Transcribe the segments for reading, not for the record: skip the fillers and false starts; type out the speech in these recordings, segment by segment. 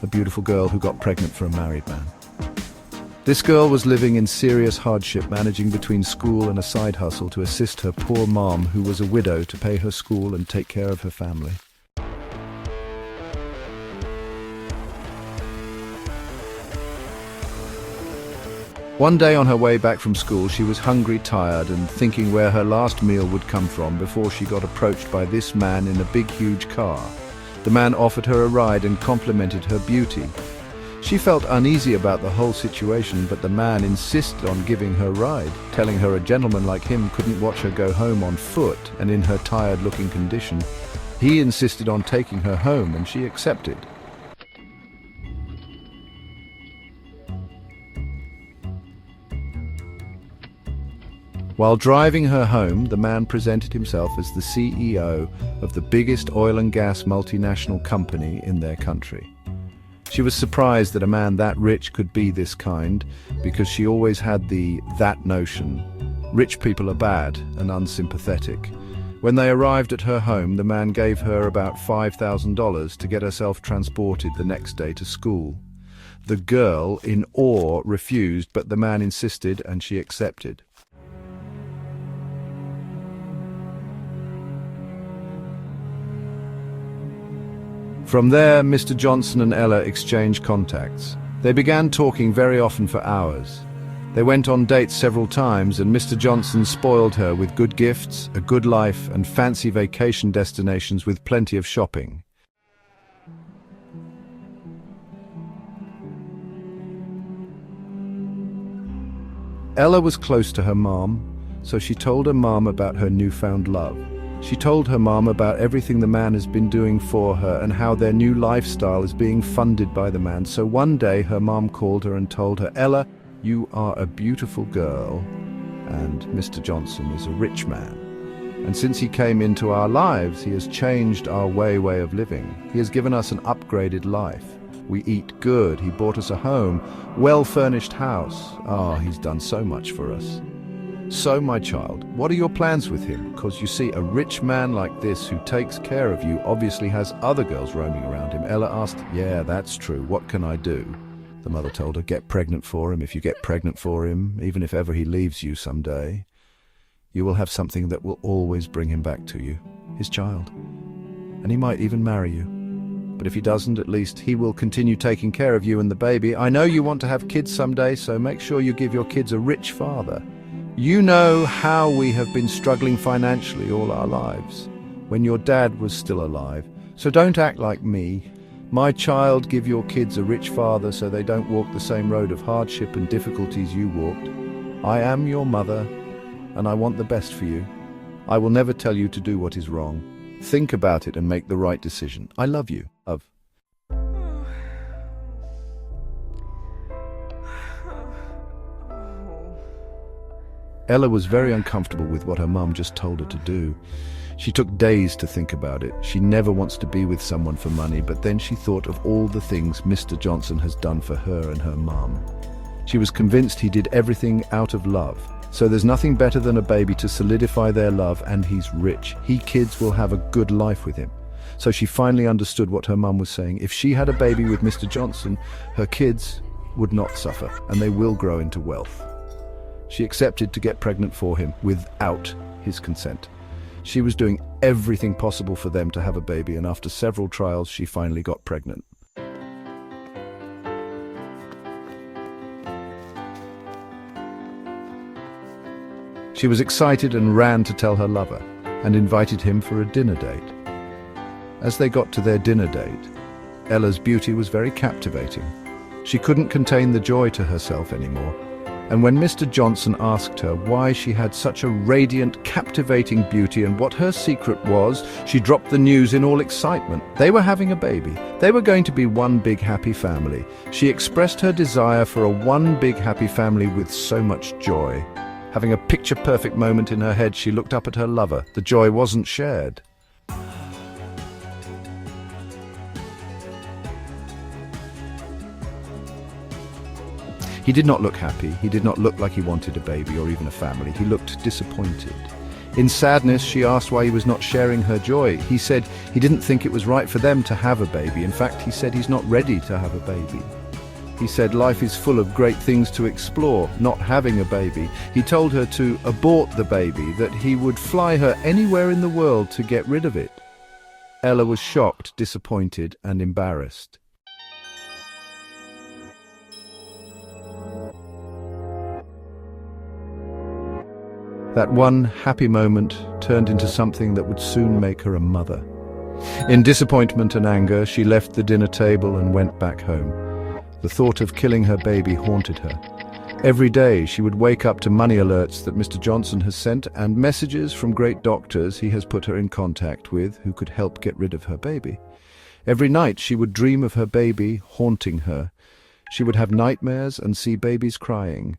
A beautiful girl who got pregnant for a married man. This girl was living in serious hardship, managing between school and a side hustle to assist her poor mom, who was a widow, to pay her school and take care of her family. One day on her way back from school, she was hungry, tired, and thinking where her last meal would come from before she got approached by this man in a big, huge car. The man offered her a ride and complimented her beauty. She felt uneasy about the whole situation, but the man insisted on giving her a ride, telling her a gentleman like him couldn't watch her go home on foot and in her tired-looking condition. He insisted on taking her home, and she accepted. While driving her home, the man presented himself as the CEO of the biggest oil and gas multinational company in their country. She was surprised that a man that rich could be this kind, because she always had that notion. Rich people are bad and unsympathetic. When they arrived at her home, the man gave her about $5,000 to get herself transported the next day to school. The girl, in awe, refused, but the man insisted, and she accepted. From there, Mr. Johnson and Ella exchanged contacts. They began talking very often for hours. They went on dates several times, and Mr. Johnson spoiled her with good gifts, a good life, and fancy vacation destinations with plenty of shopping. Ella was close to her mom, so she told her mom about her newfound love. She told her mom about everything the man has been doing for her and how their new lifestyle is being funded by the man. So one day her mom called her and told her, "Ella, you are a beautiful girl, and Mr. Johnson is a rich man. And since he came into our lives, he has changed our way of living. He has given us an upgraded life. We eat good. He bought us a home, well-furnished house. He's done so much for us. So, my child, what are your plans with him? Because you see, a rich man like this who takes care of you obviously has other girls roaming around him." Ella asked, "Yeah, that's true. What can I do?" The mother told her, "Get pregnant for him. If you get pregnant for him, even if ever he leaves you someday, you will have something that will always bring him back to you, his child. And he might even marry you. But if he doesn't, at least he will continue taking care of you and the baby. I know you want to have kids someday, so make sure you give your kids a rich father. You know how we have been struggling financially all our lives, when your dad was still alive. So don't act like me. My child, give your kids a rich father so they don't walk the same road of hardship and difficulties you walked. I am your mother, and I want the best for you. I will never tell you to do what is wrong. Think about it and make the right decision. I love you. Love." Ella was very uncomfortable with what her mum just told her to do. She took days to think about it. She never wants to be with someone for money, but then she thought of all the things Mr. Johnson has done for her and her mum. She was convinced he did everything out of love. So there's nothing better than a baby to solidify their love, and he's rich. Kids will have a good life with him. So she finally understood what her mum was saying. If she had a baby with Mr. Johnson, her kids would not suffer, and they will grow into wealth. She accepted to get pregnant for him without his consent. She was doing everything possible for them to have a baby, and after several trials, she finally got pregnant. She was excited and ran to tell her lover, and invited him for a dinner date. As they got to their dinner date, Ella's beauty was very captivating. She couldn't contain the joy to herself anymore. And when Mr. Johnson asked her why she had such a radiant, captivating beauty and what her secret was, she dropped the news in all excitement. They were having a baby. They were going to be one big happy family. She expressed her desire for a one big happy family with so much joy. Having a picture-perfect moment in her head, she looked up at her lover. The joy wasn't shared. He did not look happy. He did not look like he wanted a baby or even a family. He looked disappointed. In sadness, she asked why he was not sharing her joy. He said he didn't think it was right for them to have a baby. In fact, he said he's not ready to have a baby. He said life is full of great things to explore, not having a baby. He told her to abort the baby, that he would fly her anywhere in the world to get rid of it. Ella was shocked, disappointed, and embarrassed. That one happy moment turned into something that would soon make her a mother. In disappointment and anger, she left the dinner table and went back home. The thought of killing her baby haunted her. Every day she would wake up to money alerts that Mr. Johnson has sent and messages from great doctors he has put her in contact with who could help get rid of her baby. Every night she would dream of her baby haunting her. She would have nightmares and see babies crying.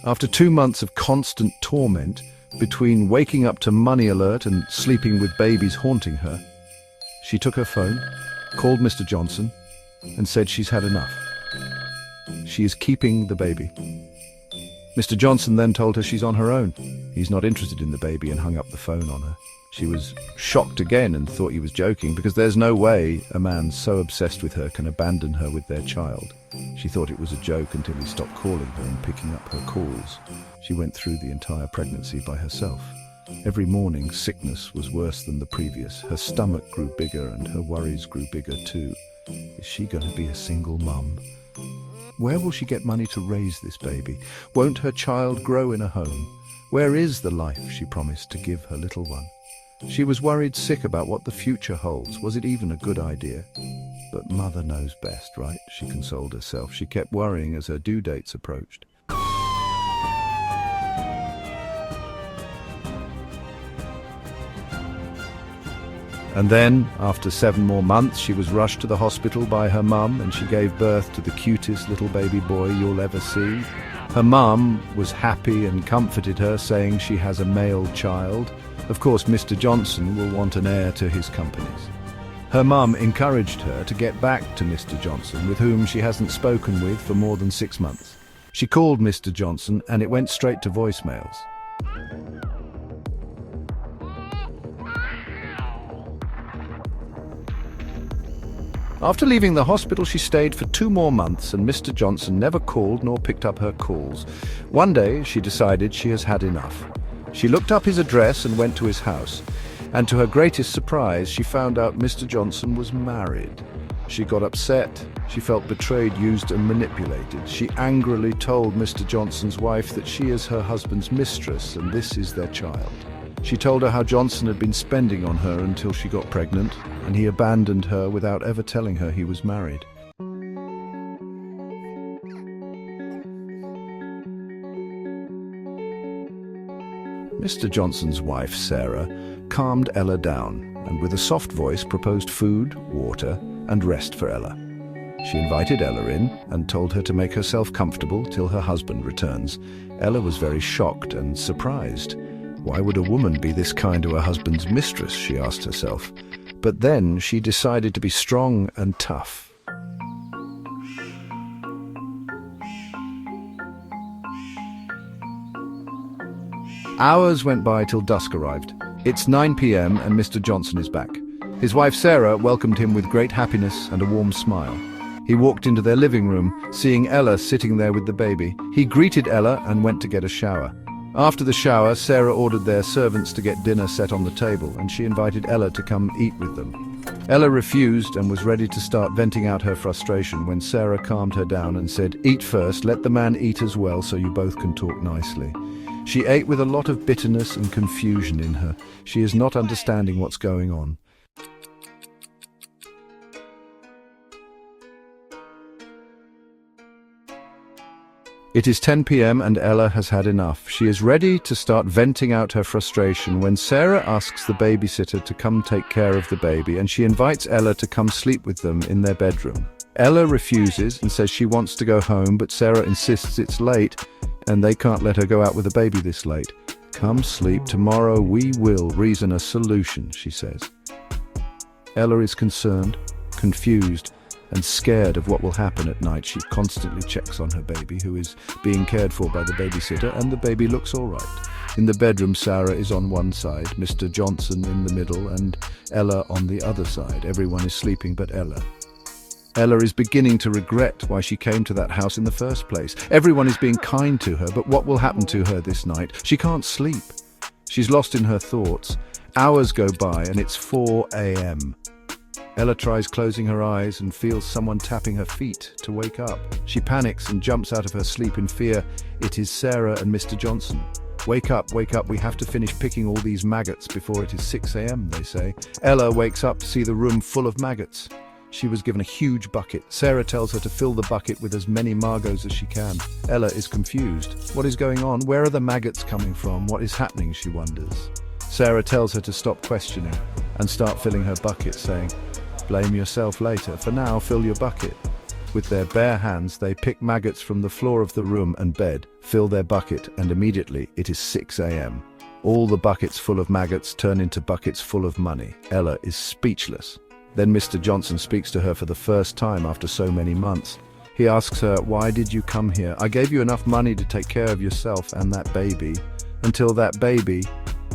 After 2 months of constant torment, between waking up to money alert and sleeping with babies haunting her, she took her phone, called Mr. Johnson, and said she's had enough. She is keeping the baby. Mr. Johnson then told her she's on her own. He's not interested in the baby and hung up the phone on her. She was shocked again and thought he was joking, because there's no way a man so obsessed with her can abandon her with their child. She thought it was a joke until he stopped calling her and picking up her calls. She went through the entire pregnancy by herself. Every morning, sickness was worse than the previous. Her stomach grew bigger and her worries grew bigger too. Is she going to be a single mum? Where will she get money to raise this baby? Won't her child grow in a home? Where is the life she promised to give her little one? She was worried sick about what the future holds. Was it even a good idea? But mother knows best, right? She consoled herself. She kept worrying as her due dates approached. And then, after 7 more months, she was rushed to the hospital by her mum, and she gave birth to the cutest little baby boy you'll ever see. Her mum was happy and comforted her, saying she has a male child. Of course, Mr. Johnson will want an heir to his companies. Her mum encouraged her to get back to Mr. Johnson, with whom she hasn't spoken with for more than 6 months. She called Mr. Johnson, and it went straight to voicemails. After leaving the hospital, she stayed for 2 more months, and Mr. Johnson never called nor picked up her calls. One day, she decided she has had enough. She looked up his address and went to his house, and to her greatest surprise, she found out Mr. Johnson was married. She got upset. She felt betrayed, used and manipulated. She angrily told Mr. Johnson's wife that she is her husband's mistress and this is their child. She told her how Johnson had been spending on her until she got pregnant, and he abandoned her without ever telling her he was married. Mr. Johnson's wife, Sarah, calmed Ella down, and with a soft voice proposed food, water, and rest for Ella. She invited Ella in and told her to make herself comfortable till her husband returns. Ella was very shocked and surprised. Why would a woman be this kind to her husband's mistress, she asked herself. But then she decided to be strong and tough. Hours went by till dusk arrived. It's 9 p.m. and Mr. Johnson is back. His wife Sarah welcomed him with great happiness and a warm smile. He walked into their living room, seeing Ella sitting there with the baby. He greeted Ella and went to get a shower. After the shower, Sarah ordered their servants to get dinner set on the table, and she invited Ella to come eat with them. Ella refused and was ready to start venting out her frustration when Sarah calmed her down and said, "Eat first, let the man eat as well so you both can talk nicely." She ate with a lot of bitterness and confusion in her. She is not understanding what's going on. It is 10 p.m. and Ella has had enough. She is ready to start venting out her frustration when Sarah asks the babysitter to come take care of the baby, and she invites Ella to come sleep with them in their bedroom. Ella refuses and says she wants to go home, but Sarah insists it's late and they can't let her go out with the baby this late. "Come sleep, tomorrow we will reason a solution," she says. Ella is concerned, confused, and scared of what will happen at night, she constantly checks on her baby, who is being cared for by the babysitter, and the baby looks all right. In the bedroom, Sarah is on one side, Mr. Johnson in the middle, and Ella on the other side. Everyone is sleeping but Ella. Ella is beginning to regret why she came to that house in the first place. Everyone is being kind to her, but what will happen to her this night? She can't sleep. She's lost in her thoughts. Hours go by and it's 4 a.m. Ella tries closing her eyes and feels someone tapping her feet to wake up. She panics and jumps out of her sleep in fear. It is Sarah and Mr. Johnson. Wake up, we have to finish picking all these maggots before it is 6 a.m, they say. Ella wakes up to see the room full of maggots. She was given a huge bucket. Sarah tells her to fill the bucket with as many Margos as she can. Ella is confused. What is going on? Where are the maggots coming from? What is happening, she wonders. Sarah tells her to stop questioning and start filling her bucket, saying, "Blame yourself later. For now, fill your bucket." With their bare hands, they pick maggots from the floor of the room and bed, fill their bucket, and immediately it is 6 a.m. All the buckets full of maggots turn into buckets full of money. Ella is speechless. Then Mr. Johnson speaks to her for the first time after so many months. He asks her, "Why did you come here? I gave you enough money to take care of yourself and that baby, until that baby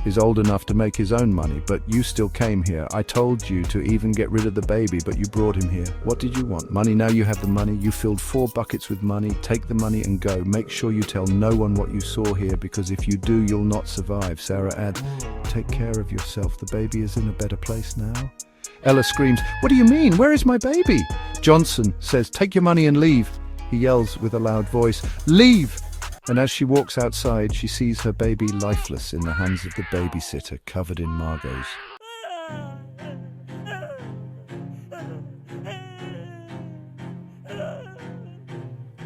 is old enough to make his own money, but you still came here. I told you to even get rid of the baby, but you brought him here. What did you want? Money? Now you have the money. You filled 4 buckets with money. Take the money and go. Make sure you tell no one what you saw here, because if you do, you'll not survive." Sarah adds, "Take care of yourself. The baby is in a better place now." Ella screams, "What do you mean? Where is my baby?" Johnson says, "Take your money and leave." He yells with a loud voice, "Leave!" And as she walks outside, she sees her baby lifeless in the hands of the babysitter, covered in Margos.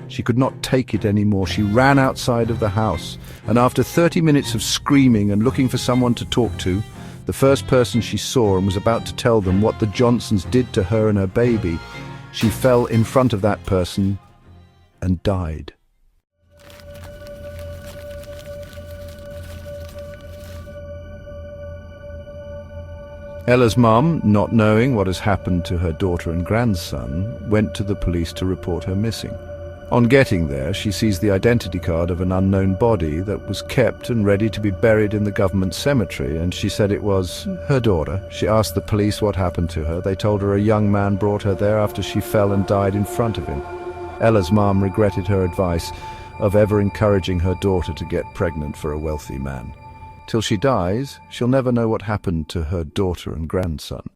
She could not take it anymore. She ran outside of the house, and after 30 minutes of screaming and looking for someone to talk to, the first person she saw and was about to tell them what the Johnsons did to her and her baby, she fell in front of that person and died. Ella's mum, not knowing what has happened to her daughter and grandson, went to the police to report her missing. On getting there, she sees the identity card of an unknown body that was kept and ready to be buried in the government cemetery, and she said it was her daughter. She asked the police what happened to her. They told her a young man brought her there after she fell and died in front of him. Ella's mum regretted her advice of ever encouraging her daughter to get pregnant for a wealthy man. Till she dies, she'll never know what happened to her daughter and grandson.